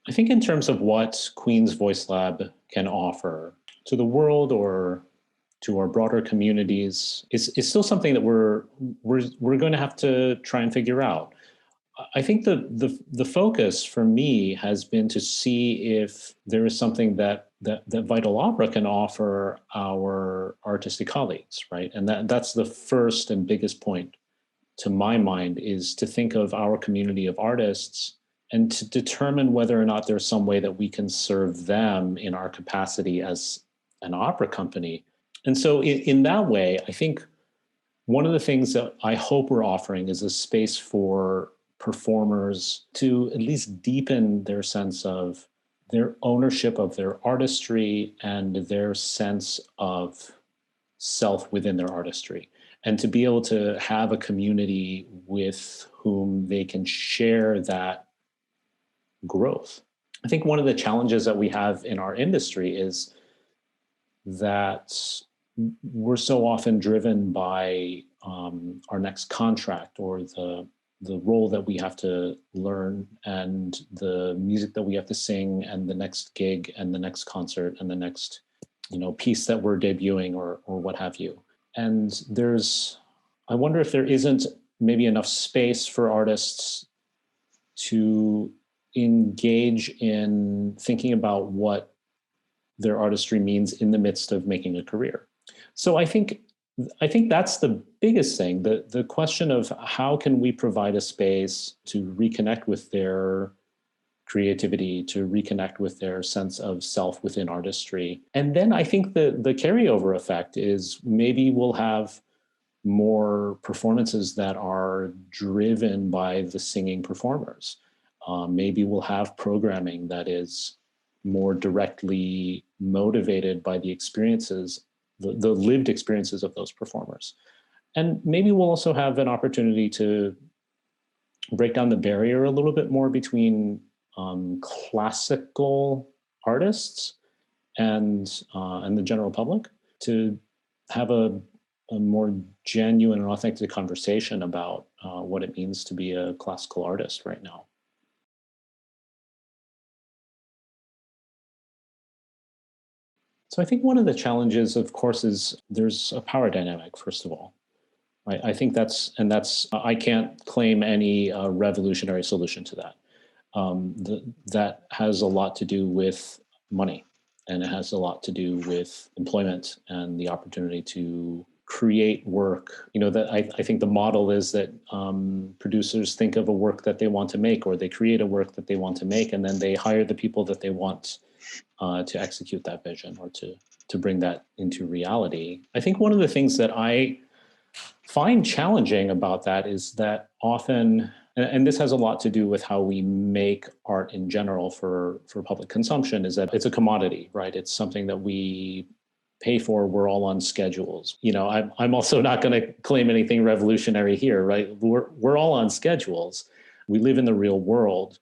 I think in terms of what Queen's Voice Lab can offer to the world or to our broader communities, is still something that we're going to have to try and figure out. I think the focus for me has been to see if there is something that Vital Opera can offer our artistic colleagues, right? And that's the first and biggest point to my mind, is to think of our community of artists and to determine whether or not there's some way that we can serve them in our capacity as an opera company. And so in that way, I think one of the things that I hope we're offering is a space for performers to at least deepen their sense of their ownership of their artistry and their sense of self within their artistry, and to be able to have a community with whom they can share that growth. I think one of the challenges that we have in our industry is that we're so often driven by our next contract or the role that we have to learn and the music that we have to sing and the next gig and the next concert and the next piece that we're debuting or what have you. And I wonder if there isn't maybe enough space for artists to engage in thinking about what their artistry means in the midst of making a career. So I think that's the biggest thing, the question of how can we provide a space to reconnect with their creativity, to reconnect with their sense of self within artistry. And then I think the carryover effect is maybe we'll have more performances that are driven by the singing performers. Maybe we'll have programming that is more directly motivated by the experiences, the lived experiences of those performers. And maybe we'll also have an opportunity to break down the barrier a little bit more between classical artists and the general public, to have a more genuine and authentic conversation about what it means to be a classical artist right now. So I think one of the challenges, of course, is there's a power dynamic, first of all. I think I can't claim any revolutionary solution to that. That has a lot to do with money, and it has a lot to do with employment and the opportunity to create work. That I think the model is that producers think of a work that they want to make, or they create a work that they want to make, and then they hire the people that they want to execute that vision or to bring that into reality. I think one of the things that I find challenging about that is that often, and this has a lot to do with how we make art in general for public consumption, is that it's a commodity, right? It's something that we pay for. We're all on schedules. I'm also not going to claim anything revolutionary here, right? We're all on schedules. We live in the real world.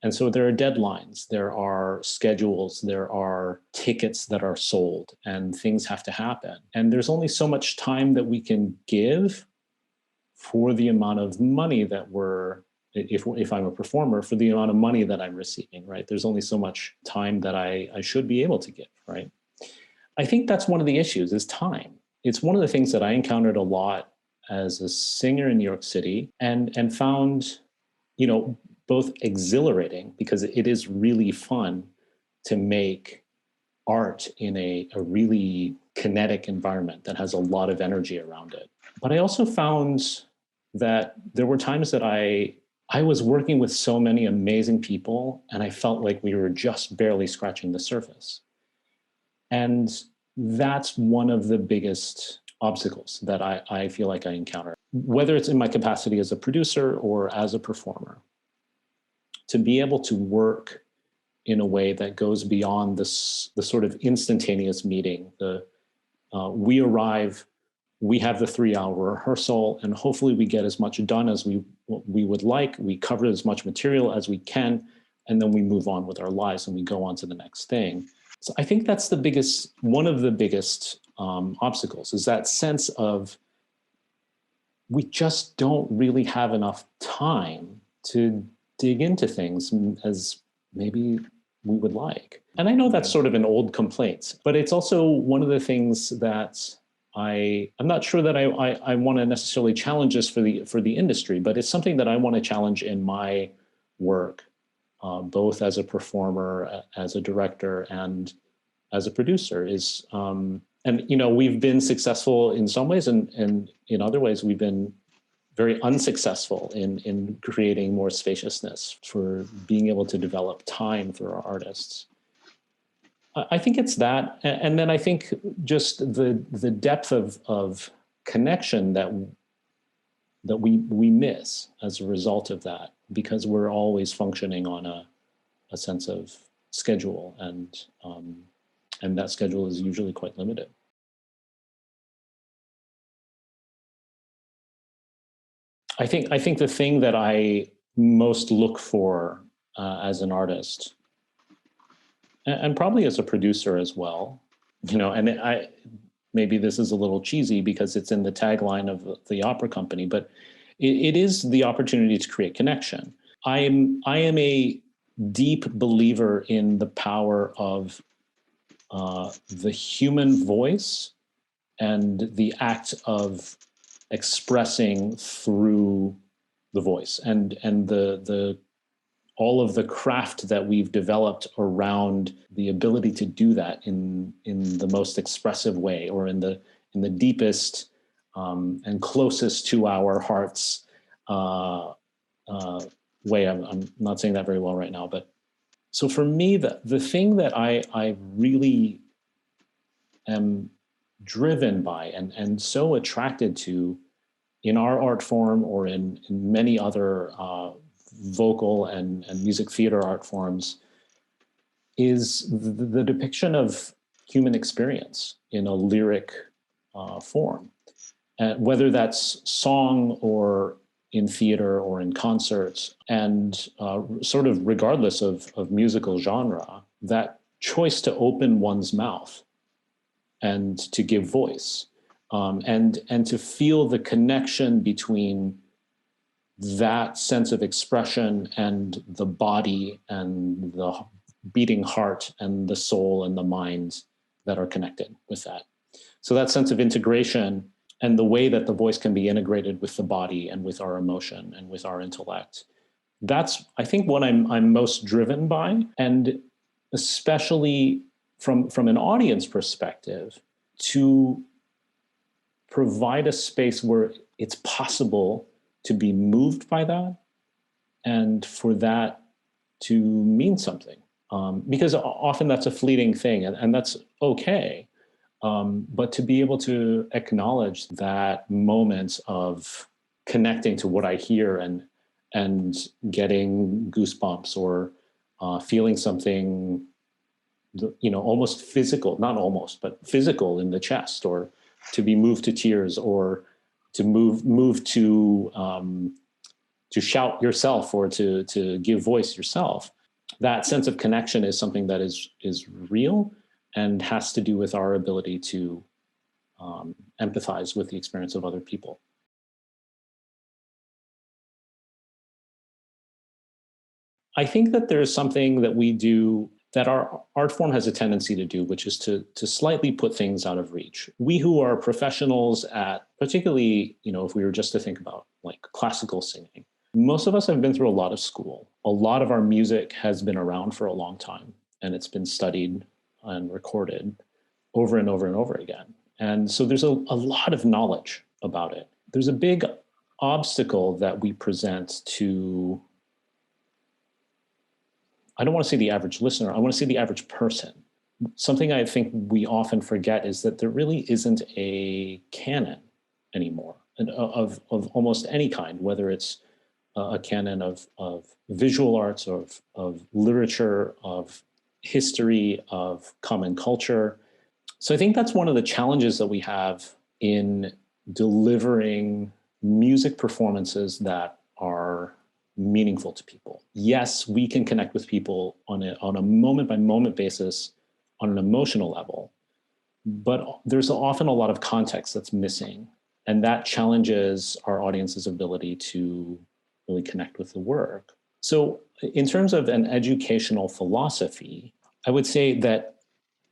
And so there are deadlines, there are schedules, there are tickets that are sold, and things have to happen. And there's only so much time that we can give for the amount of money that if I'm a performer, for the amount of money that I'm receiving, right? There's only so much time that I should be able to give, right? I think that's one of the issues, is time. It's one of the things that I encountered a lot as a singer in New York City, and found, both exhilarating, because it is really fun to make art in a really kinetic environment that has a lot of energy around it. But I also found that there were times that I was working with so many amazing people, and I felt like we were just barely scratching the surface. And that's one of the biggest obstacles that I feel like I encounter, whether it's in my capacity as a producer or as a performer, to be able to work in a way that goes beyond the sort of instantaneous meeting. We arrive, we have the 3-hour rehearsal, and hopefully we get as much done as we would like. We cover as much material as we can, and then we move on with our lives and we go on to the next thing. So I think that's one of the biggest obstacles, is that sense of we just don't really have enough time to dig into things as maybe we would like. And I know that's sort of an old complaint, but it's also one of the things that I'm not sure that I want to necessarily challenge this for the industry, but it's something that I want to challenge in my work, both as a performer, as a director, and as a producer. And we've been successful in some ways, and in other ways we've been very unsuccessful in creating more spaciousness, for being able to develop time for our artists. I think it's that, and then I think just the depth of connection that we miss as a result of that, because we're always functioning on a sense of schedule, and that schedule is usually quite limited. I think the thing that I most look for as an artist, and probably as a producer as well, and maybe this is a little cheesy because it's in the tagline of the opera company, but it is the opportunity to create connection. I am a deep believer in the power of the human voice and the act of expressing through the voice, and the all of the craft that we've developed around the ability to do that in the most expressive way, or in the deepest and closest to our hearts way. I'm not saying that very well right now, but so for me, the thing that I really am driven by and so attracted to in our art form, or in many other vocal and music theater art forms, is the depiction of human experience in a lyric form. Whether that's song, or in theater, or in concerts, and sort of regardless of musical genre, that choice to open one's mouth and to give voice, and to feel the connection between that sense of expression and the body and the beating heart and the soul and the mind that are connected with that. So that sense of integration, and the way that the voice can be integrated with the body and with our emotion and with our intellect, that's, I think, what I'm most driven by. And especially from an audience perspective, to provide a space where it's possible to be moved by that, and for that to mean something. Because often that's a fleeting thing, and that's okay. But to be able to acknowledge that moments of connecting to what I hear, and getting goosebumps, or feeling something, almost physical, not almost, but physical in the chest, or to be moved to tears, or to move to shout yourself, or to give voice yourself. That sense of connection is something that is real, and has to do with our ability to empathize with the experience of other people. I think that there's something that we do that our art form has a tendency to do, which is to slightly put things out of reach. We who are professionals at, particularly, if we were just to think about like classical singing, most of us have been through a lot of school. A lot of our music has been around for a long time, and it's been studied and recorded over and over and over again. And so there's a lot of knowledge about it. There's a big obstacle that we present to, I don't want to say the average listener, I want to say the average person. Something I think we often forget is that there really isn't a canon anymore of almost any kind, whether it's a canon of visual arts, of literature, of history, of common culture. So I think that's one of the challenges that we have in delivering music performances that are meaningful to people. Yes, we can connect with people on a moment by moment basis, on an emotional level, but there's often a lot of context that's missing, and that challenges our audience's ability to really connect with the work. So in terms of an educational philosophy, I would say that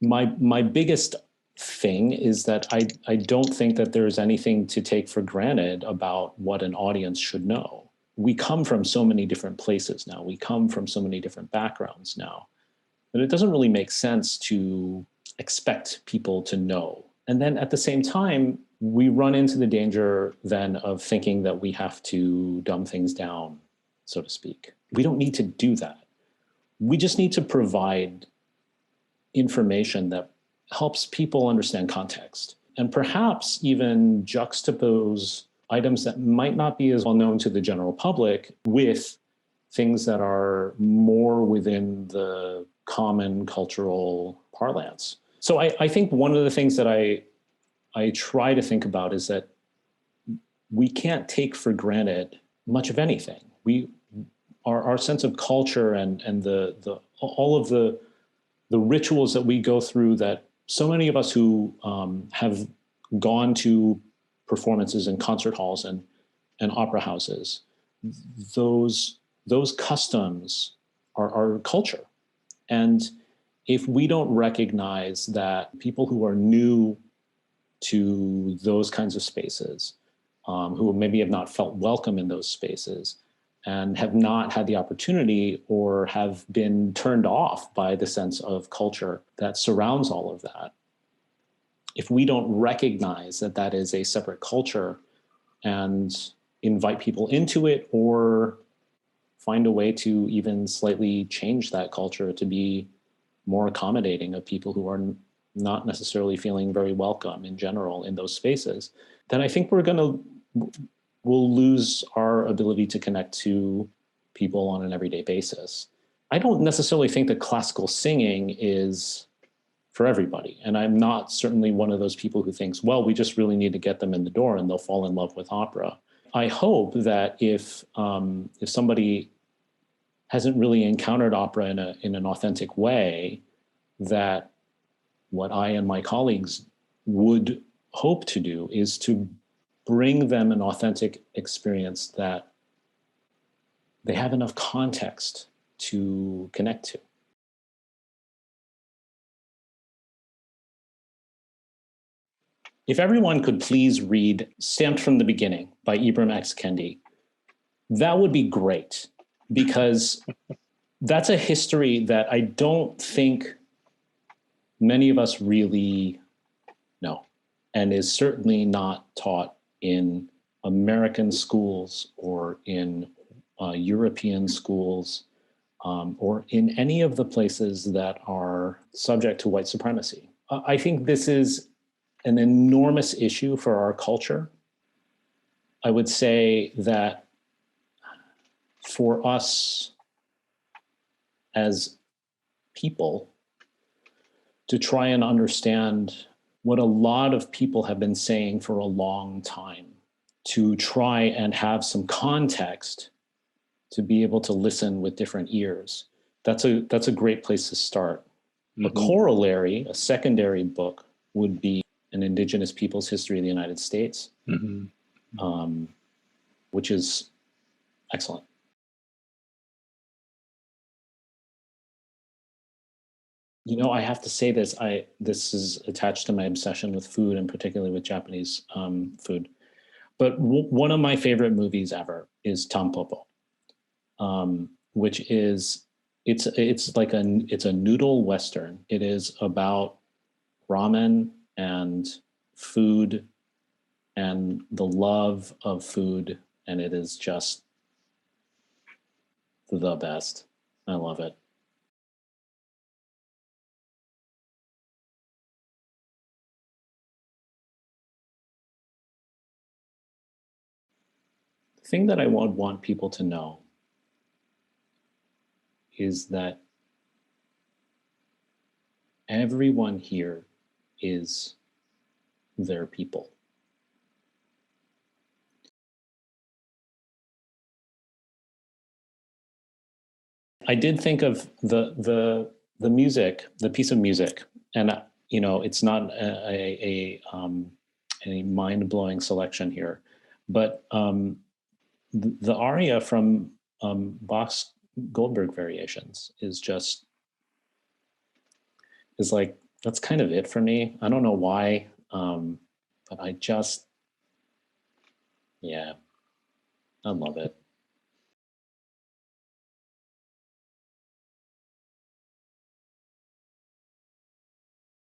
my biggest thing is that I don't think that there's anything to take for granted about what an audience should know. We come from so many different places now. We come from so many different backgrounds now that it doesn't really make sense to expect people to know. And then at the same time, we run into the danger then of thinking that we have to dumb things down, so to speak. We don't need to do that. We just need to provide information that helps people understand context and perhaps even juxtapose items that might not be as well known to the general public with things that are more within the common cultural parlance. So I think one of the things that I try to think about is that we can't take for granted much of anything. Our sense of culture and the all of the rituals that we go through, that so many of us who have gone to performances in concert halls and opera houses, those customs are our culture. And if we don't recognize that people who are new to those kinds of spaces, who maybe have not felt welcome in those spaces and have not had the opportunity or have been turned off by the sense of culture that surrounds all of that, if we don't recognize that that is a separate culture and invite people into it, or find a way to even slightly change that culture to be more accommodating of people who are not necessarily feeling very welcome in general in those spaces, then I think we'll lose our ability to connect to people on an everyday basis. I don't necessarily think that classical singing is for everybody. And I'm not certainly one of those people who thinks, well, we just really need to get them in the door and they'll fall in love with opera. I hope that if somebody hasn't really encountered opera in an authentic way, that what I and my colleagues would hope to do is to bring them an authentic experience that they have enough context to connect to. If everyone could please read Stamped from the Beginning by Ibram X. Kendi, that would be great, because that's a history that I don't think many of us really know, and is certainly not taught in American schools or in European schools, or in any of the places that are subject to white supremacy. I think this is an enormous issue for our culture. I would say that for us as people to try and understand what a lot of people have been saying for a long time, to try and have some context to be able to listen with different ears, that's a great place to start. Mm-hmm. A corollary, a secondary book would be An Indigenous Peoples' History of the United States, mm-hmm. Which is excellent. You know, I have to say this. This is attached to my obsession with food, and particularly with Japanese food. But one of my favorite movies ever is Tampopo, which is it's a noodle western. It is about ramen and food and the love of food, and it is just the best. I love it. The thing that I want people to know is that everyone here is their people. I did think of the music, the piece of music, and you know, it's not a mind-blowing selection here, but the aria from Bach's Goldberg variations is like, that's kind of it for me. I don't know why, but I just, yeah, I love it.